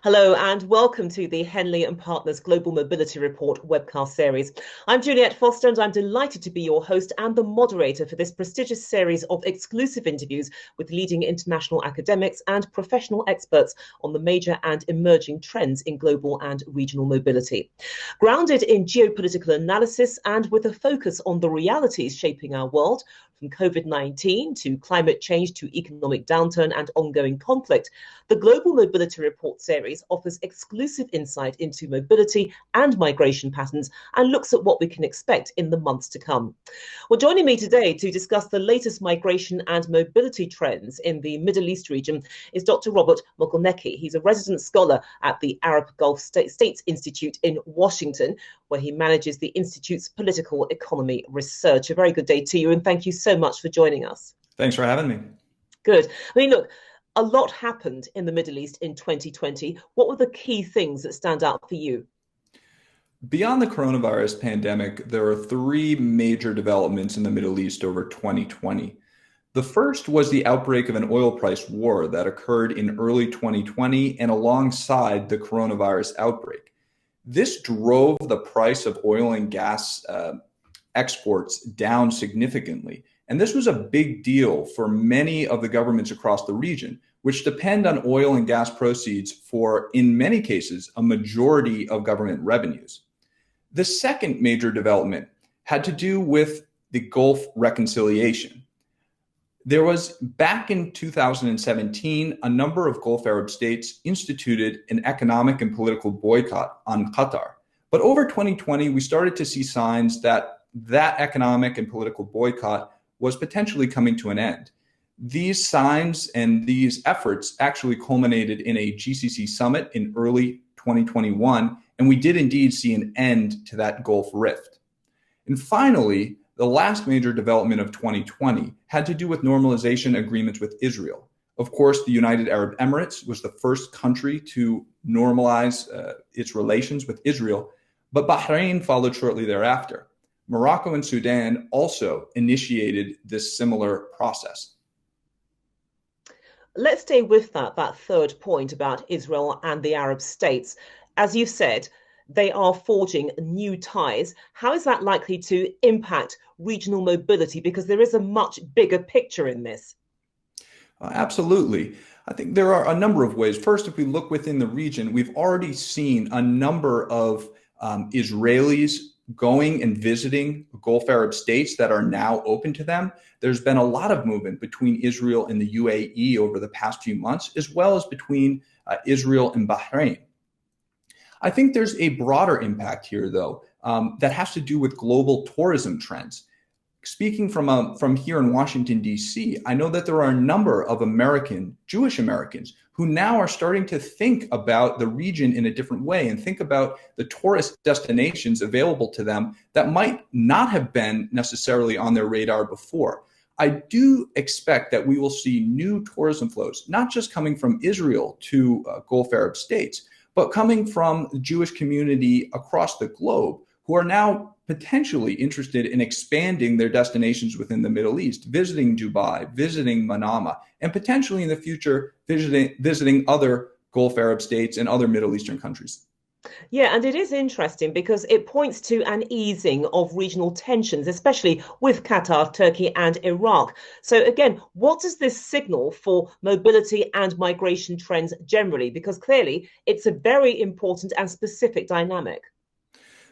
Hello and welcome to the Henley Partners Global Mobility Report webcast series. I'm Juliette Foster and I'm delighted to be your host and the moderator for this prestigious series of exclusive interviews with leading international academics and professional experts on the major and emerging trends in global and regional mobility. Grounded in geopolitical analysis and with a focus on the realities shaping our world, from COVID-19 to climate change to economic downturn and ongoing conflict, the Global Mobility Report series offers exclusive insight into mobility and migration patterns and looks at what we can expect in the months to come. Well, joining me today to discuss the latest migration and mobility trends in the Middle East region is Dr. Robert Mogielnicki. He's a resident scholar at the Arab Gulf States Institute in Washington, where he manages the Institute's political economy research. A very good day to you, and thank you so much for joining us. Thanks for having me. Good. I mean, look, a lot happened in the Middle East in 2020. What were the key things that stand out for you? Beyond the coronavirus pandemic, there are three major developments in the Middle East over 2020. The first was the outbreak of an oil price war that occurred in early 2020 and alongside the coronavirus outbreak. This drove the price of oil and gas exports down significantly. And this was a big deal for many of the governments across the region, which depend on oil and gas proceeds for, in many cases, a majority of government revenues. The second major development had to do with the Gulf reconciliation. There was, back in 2017, a number of Gulf Arab states instituted an economic and political boycott on Qatar. But over 2020, we started to see signs that economic and political boycott was potentially coming to an end. These signs and these efforts actually culminated in a GCC summit in early 2021, and we did indeed see an end to that Gulf rift. And finally, the last major development of 2020 had to do with normalization agreements with Israel. Of course, the United Arab Emirates was the first country to normalize its relations with Israel, but Bahrain followed shortly thereafter. Morocco and Sudan also initiated this similar process. Let's stay with that third point about Israel and the Arab states. As you said, they are forging new ties. How is that likely to impact regional mobility? Because there is a much bigger picture in this. Absolutely. I think there are a number of ways. First, if we look within the region, we've already seen a number of Israelis going and visiting Gulf Arab states that are now open to them. There's been a lot of movement between Israel and the UAE over the past few months, as well as between Israel and Bahrain. I think there's a broader impact here, though, that has to do with global tourism trends. Speaking from here in Washington, D.C., I know that there are a number of Jewish Americans, who now are starting to think about the region in a different way and think about the tourist destinations available to them that might not have been necessarily on their radar before. I do expect that we will see new tourism flows, not just coming from Israel to Gulf Arab states, but coming from the Jewish community across the globe, who are now potentially interested in expanding their destinations within the Middle East, visiting Dubai, visiting Manama, and potentially in the future visiting other Gulf Arab states and other Middle Eastern countries. Yeah, and it is interesting because it points to an easing of regional tensions, especially with Qatar, Turkey, and Iraq. So again, what does this signal for mobility and migration trends generally? Because clearly it's a very important and specific dynamic.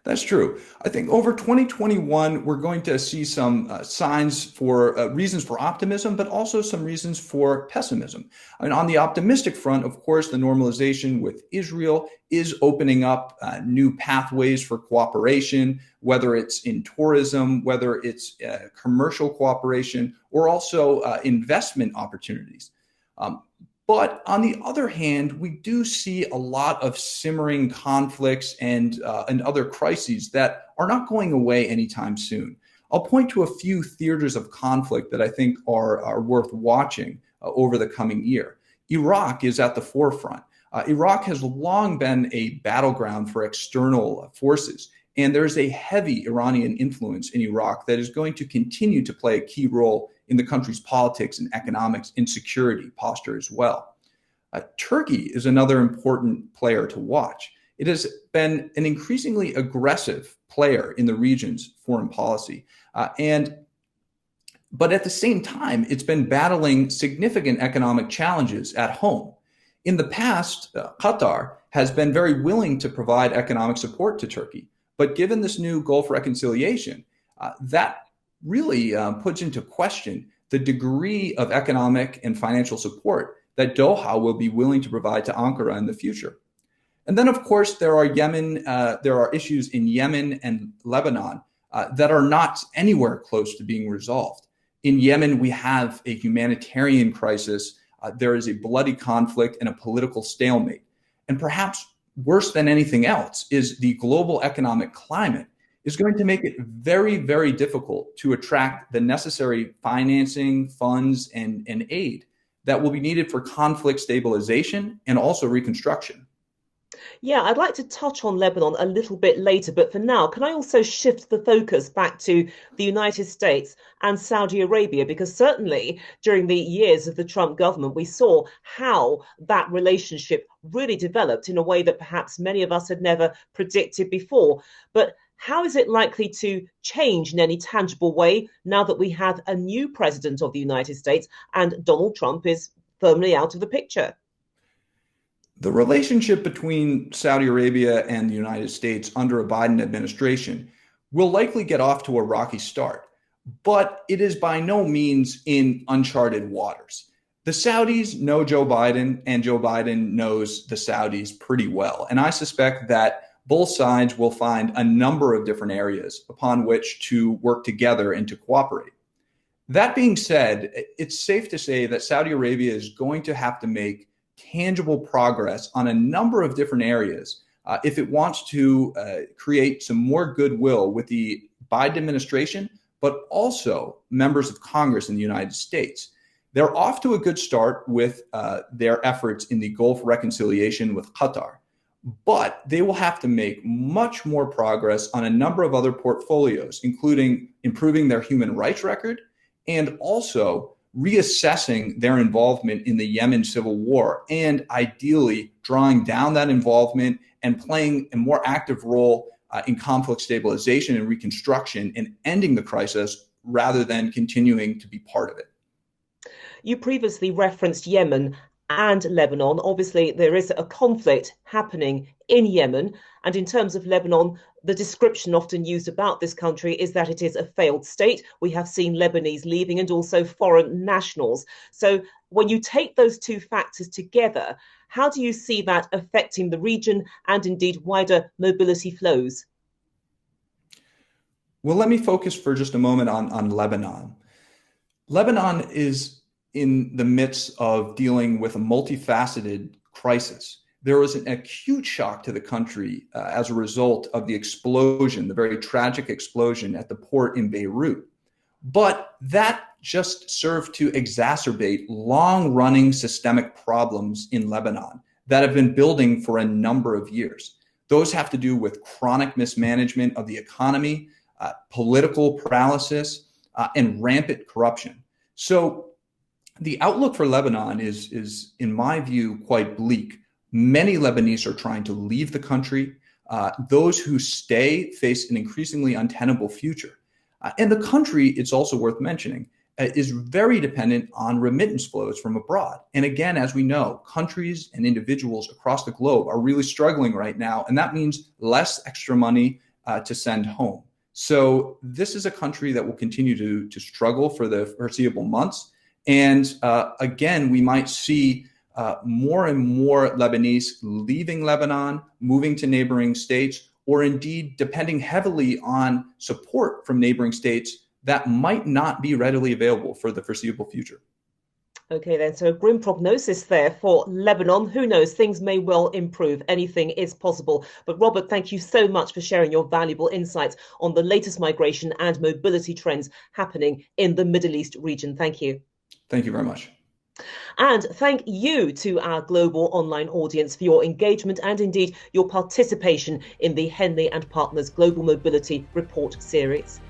That's true. I think over 2021, we're going to see some signs for reasons for optimism, but also some reasons for pessimism. And on the optimistic front, of course, the normalization with Israel is opening up new pathways for cooperation, whether it's in tourism, whether it's commercial cooperation, or also investment opportunities. But on the other hand, we do see a lot of simmering conflicts and other crises that are not going away anytime soon. I'll point to a few theaters of conflict that I think are worth watching over the coming year. Iraq is at the forefront. Iraq has long been a battleground for external forces, and there's a heavy Iranian influence in Iraq that is going to continue to play a key role in the country's politics and economics and security posture as well. Turkey is another important player to watch. It has been an increasingly aggressive player in the region's foreign policy. But at the same time, it's been battling significant economic challenges at home. In the past, Qatar has been very willing to provide economic support to Turkey. But given this new Gulf reconciliation, that really puts into question the degree of economic and financial support that Doha will be willing to provide to Ankara in the future. And then, of course, there are issues in Yemen and Lebanon that are not anywhere close to being resolved. In Yemen, we have a humanitarian crisis. There is a bloody conflict and a political stalemate. And perhaps worse than anything else is the global economic climate is going to make it very, very difficult to attract the necessary financing, funds, and aid that will be needed for conflict stabilization and also reconstruction. Yeah, I'd like to touch on Lebanon a little bit later, but for now, can I also shift the focus back to the United States and Saudi Arabia? Because certainly during the years of the Trump government, we saw how that relationship really developed in a way that perhaps many of us had never predicted before. But how is it likely to change in any tangible way now that we have a new president of the United States and Donald Trump is firmly out of the picture? The relationship between Saudi Arabia and the United States under a Biden administration will likely get off to a rocky start, but it is by no means in uncharted waters. The Saudis know Joe Biden, and Joe Biden knows the Saudis pretty well. And I suspect that both sides will find a number of different areas upon which to work together and to cooperate. That being said, it's safe to say that Saudi Arabia is going to have to make tangible progress on a number of different areas if it wants to create some more goodwill with the Biden administration, but also members of Congress in the United States. They're off to a good start with their efforts in the Gulf reconciliation with Qatar, but they will have to make much more progress on a number of other portfolios, including improving their human rights record and also reassessing their involvement in the Yemen civil war and ideally drawing down that involvement and playing a more active role in conflict stabilization and reconstruction and ending the crisis rather than continuing to be part of it. You previously referenced Yemen and Lebanon. Obviously, there is a conflict happening in Yemen. And in terms of Lebanon, the description often used about this country is that it is a failed state. We have seen Lebanese leaving and also foreign nationals. So when you take those two factors together, how do you see that affecting the region and indeed wider mobility flows? Well, let me focus for just a moment on Lebanon. Lebanon is in the midst of dealing with a multifaceted crisis. There was an acute shock to the country as a result of the explosion, the very tragic explosion at the port in Beirut. But that just served to exacerbate long-running systemic problems in Lebanon that have been building for a number of years. Those have to do with chronic mismanagement of the economy, political paralysis, and rampant corruption. So the outlook for Lebanon is, in my view, quite bleak. Many Lebanese are trying to leave the country. Those who stay face an increasingly untenable future. And the country, it's also worth mentioning, is very dependent on remittance flows from abroad. And again, as we know, countries and individuals across the globe are really struggling right now, and that means less extra money to send home. So this is a country that will continue to struggle for the foreseeable months. And again, we might see more and more Lebanese leaving Lebanon, moving to neighboring states, or indeed depending heavily on support from neighboring states that might not be readily available for the foreseeable future. Okay, then, so a grim prognosis there for Lebanon. Who knows, things may well improve. Anything is possible. But Robert, thank you so much for sharing your valuable insights on the latest migration and mobility trends happening in the Middle East region. Thank you. Thank you very much. And thank you to our global online audience for your engagement and indeed your participation in the Henley Partners Global Mobility Report series.